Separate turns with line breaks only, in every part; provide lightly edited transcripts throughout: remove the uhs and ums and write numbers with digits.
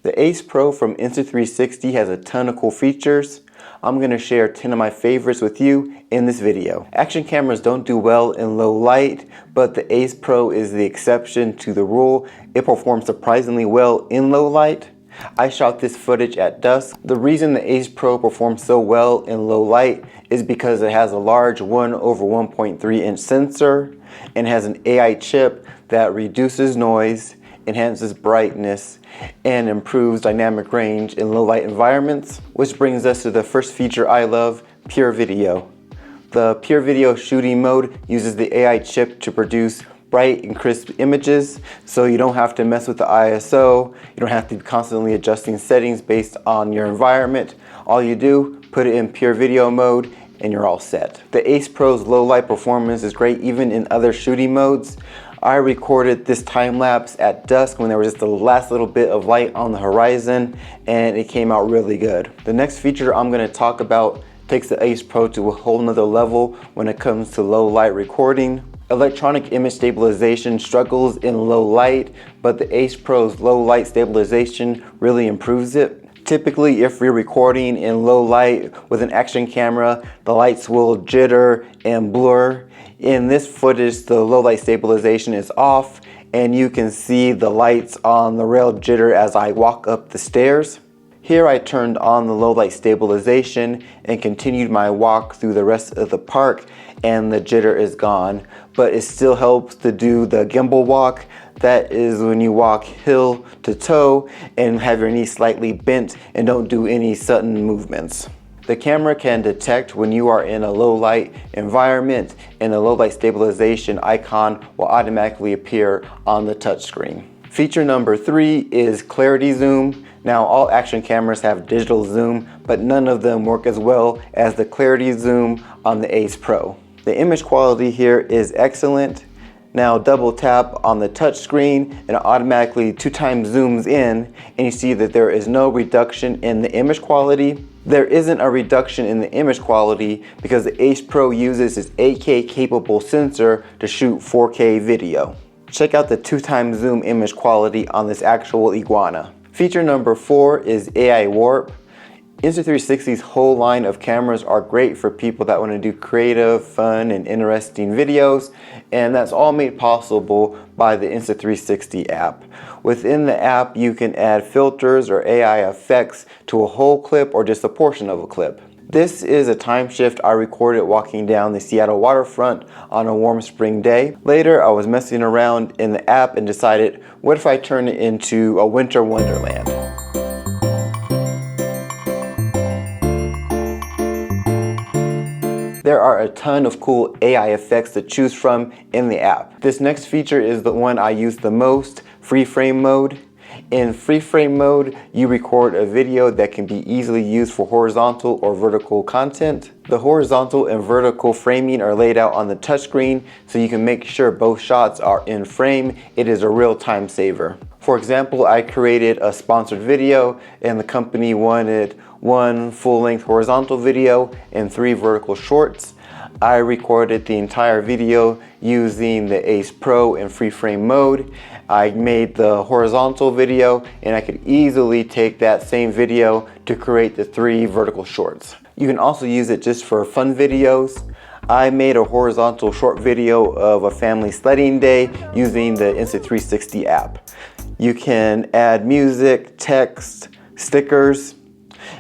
The Ace Pro from Insta360 has a ton of cool features. I'm going to share 10 of my favorites with you in this video. Action cameras don't do well in low light, but the Ace Pro is the exception to the rule. It performs surprisingly well in low light. I shot this footage at dusk. The reason the Ace Pro performs so well in low light is because it has a large 1/1.3-inch sensor and has an AI chip that reduces noise, enhances brightness, and improves dynamic range in low light environments, which brings us to the first feature I love, pure video. The pure video shooting mode uses the AI chip to produce bright and crisp images, so you don't have to mess with the ISO, you don't have to be constantly adjusting settings based on your environment. All you do, put it in pure video mode, and you're all set. The Ace Pro's low light performance is great even in other shooting modes. I recorded this time lapse at dusk when there was just the last little bit of light on the horizon, and it came out really good. The next feature I'm going to talk about takes the Ace Pro to a whole nother level when it comes to low light recording. Electronic image stabilization struggles in low light, but the Ace Pro's low light stabilization really improves it. Typically, if you're recording in low light with an action camera, the lights will jitter and blur. In this footage, the low light stabilization is off, and you can see the lights on the rail jitter as I walk up the stairs. Here I turned on the low light stabilization and continued my walk through the rest of the park, and the jitter is gone, but it still helps to do the gimbal walk. That is when you walk heel to toe and have your knees slightly bent and don't do any sudden movements. The camera can detect when you are in a low light environment, and the low light stabilization icon will automatically appear on the touchscreen. Feature number 3 is clarity zoom. Now, all action cameras have digital zoom, but none of them work as well as the clarity zoom on the Ace Pro. The image quality here is excellent. Now double tap on the touch screen and it automatically 2 times zooms in, and you see that there is no reduction in the image quality. There isn't a reduction in the image quality because the Ace Pro uses its 8K capable sensor to shoot 4K video. Check out the 2 times zoom image quality on this actual iguana. Feature number 4 is AI warp. Insta360's whole line of cameras are great for people that want to do creative, fun, and interesting videos, and that's all made possible by the Insta360 app. Within the app, you can add filters or AI effects to a whole clip or just a portion of a clip. This is a time shift I recorded walking down the Seattle waterfront on a warm spring day. Later, I was messing around in the app and decided, what if I turn it into a winter wonderland? There are a ton of cool AI effects to choose from in the app. This next feature is the one I use the most, free frame mode. In free frame mode, you record a video that can be easily used for horizontal or vertical content. The horizontal and vertical framing are laid out on the touchscreen, so you can make sure both shots are in frame. It is a real time saver. For example, I created a sponsored video and the company wanted 1 full-length horizontal video and 3 vertical shorts. I recorded the entire video using the Ace Pro in free frame mode. I made the horizontal video, and I could easily take that same video to create the 3 vertical shorts. You can also use it just for fun videos. I made a horizontal short video of a family sledding day using the Insta360 app. You can add music, text, stickers,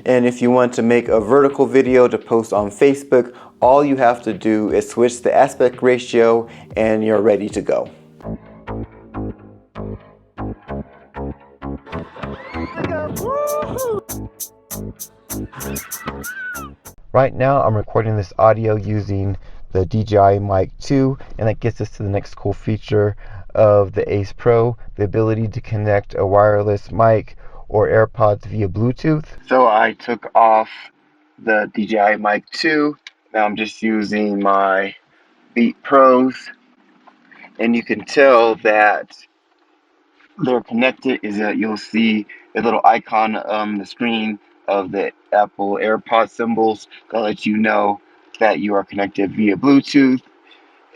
and if you want to make a vertical video to post on Facebook, all you have to do is switch the aspect ratio and you're ready to go. Right now I'm recording this audio using the DJI Mic 2, and that gets us to the next cool feature of the Ace Pro, the ability to connect a wireless mic or AirPods via Bluetooth. So I took off the DJI Mic 2. Now I'm just using my Beat Pros, and you can tell that they're connected is that you'll see a little icon on the screen of the Apple AirPod symbols that let you know that you are connected via Bluetooth.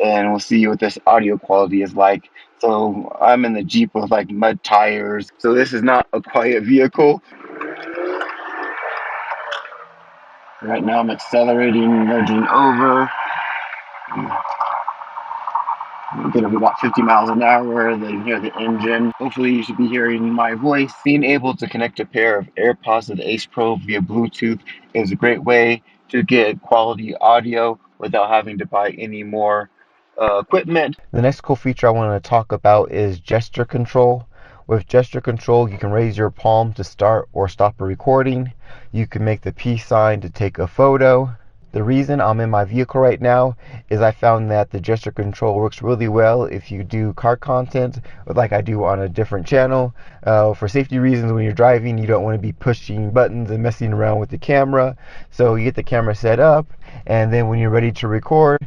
and we'll see what this audio quality is like. So I'm in the Jeep with like mud tires, so this is not a quiet vehicle. Right now I'm accelerating, merging over. I'm gonna be about 50 miles an hour, then you hear the engine. Hopefully you should be hearing my voice. Being able to connect a pair of AirPods to the Ace Pro via Bluetooth is a great way to get quality audio without having to buy any more equipment. The next cool feature I want to talk about is gesture control. With gesture control, you can raise your palm to start or stop a recording. You can make the peace sign to take a photo. The reason I'm in my vehicle right now is I found that the gesture control works really well if you do car content like I do on a different channel. For safety reasons, when you're driving, you don't want to be pushing buttons and messing around with the camera. So you get the camera set up, and then when you're ready to record,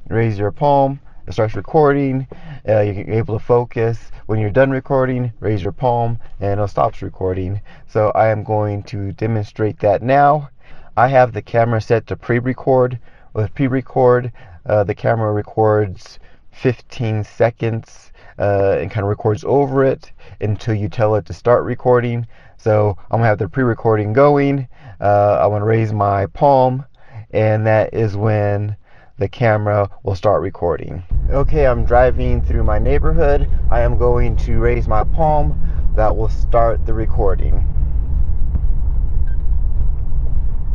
raise your palm, it starts recording. You're able to focus. When you're done recording, raise your palm and it stops recording. So I am going to demonstrate that now. I have the camera set to pre-record. With pre-record, the camera records 15 seconds and kind of records over it until you tell it to start recording. So I'm gonna have the pre-recording going. I want to raise my palm, and that is when the camera will start recording. Okay, I'm driving through my neighborhood. I am going to raise my palm. That will start the recording.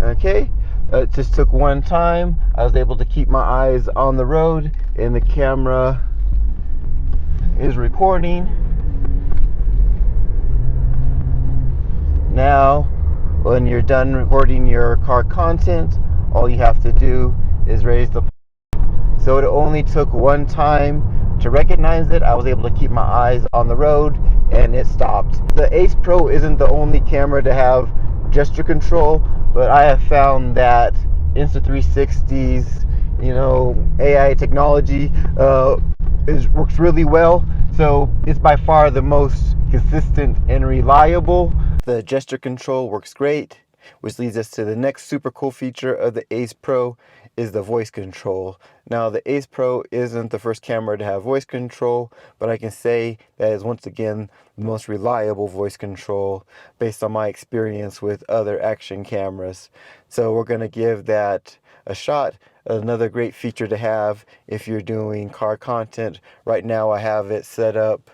Okay, it just took one time. I was able to keep my eyes on the road, and the camera is recording. Now, when you're done recording your car content, all you have to do is raise the palm. So it only took one time to recognize it. I was able to keep my eyes on the road, and it stopped. The Ace Pro isn't the only camera to have gesture control, but I have found that Insta360's, AI technology works really well. So it's by far the most consistent and reliable. The gesture control works great, which leads us to the next super cool feature of the Ace Pro is the voice control. Now, the Ace Pro isn't the first camera to have voice control, but I can say that is once again the most reliable voice control based on my experience with other action cameras. So we're going to give that a shot. Another great feature to have if you're doing car content. Right now I have it set up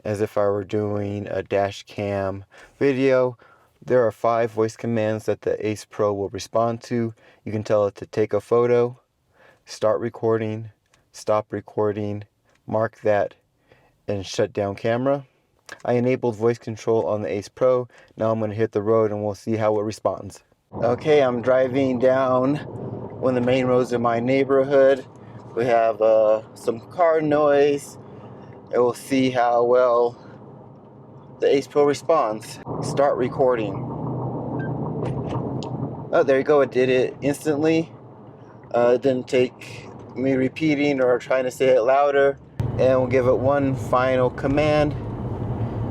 as if I were doing a dash cam video. There are 5 voice commands that the Ace Pro will respond to. You can tell it to take a photo, start recording, stop recording, mark that, and shut down camera. I enabled voice control on the Ace Pro. Now I'm going to hit the road and we'll see how it responds. Okay, I'm driving down one of the main roads in my neighborhood. We have some car noise, and we'll see how well the Ace Pro responds. Start recording. Oh, there you go. It did it instantly. It didn't take me repeating or trying to say it louder. And we'll give it one final command.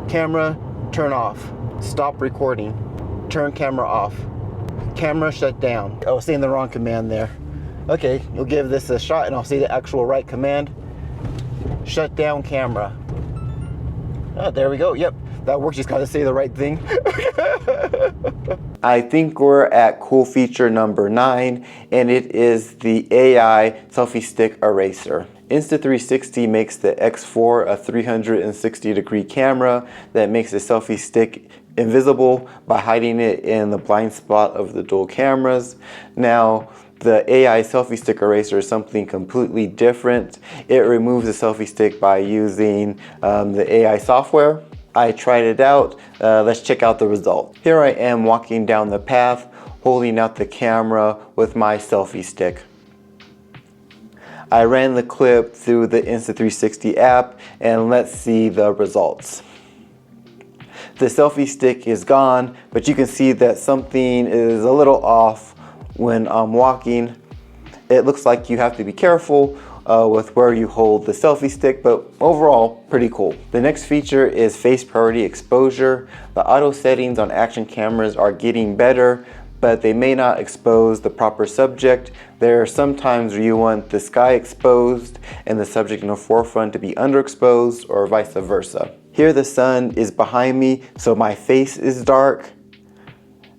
Camera, turn off. Stop recording. Turn camera off. Camera shut down. I was saying the wrong command there. Okay, we'll give this a shot and I'll say the actual right command. Shut down camera. Oh, there we go. Yep, that works. Just gotta say the right thing. I think we're at cool feature number 9, and it is the AI selfie stick eraser. Insta360 makes the X4 a 360-degree camera that makes the selfie stick invisible by hiding it in the blind spot of the dual cameras. Now, the AI selfie stick eraser is something completely different. It removes the selfie stick by using the AI software. I tried it out. Let's check out the result. Here I am walking down the path, holding out the camera with my selfie stick. I ran the clip through the Insta360 app, and let's see the results. The selfie stick is gone, but you can see that something is a little off when I'm walking. It looks like you have to be careful with where you hold the selfie stick, but overall pretty cool. The next feature is face priority exposure. The auto settings on action cameras are getting better, but they may not expose the proper subject. There are some times where you want the sky exposed and the subject in the forefront to be underexposed, or vice versa. Here the sun is behind me, so my face is dark.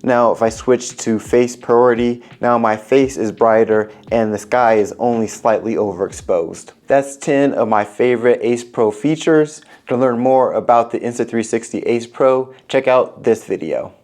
Now if I switch to face priority, now my face is brighter and the sky is only slightly overexposed. That's 10 of my favorite Ace Pro features. To learn more about the Insta360 Ace Pro, check out this video.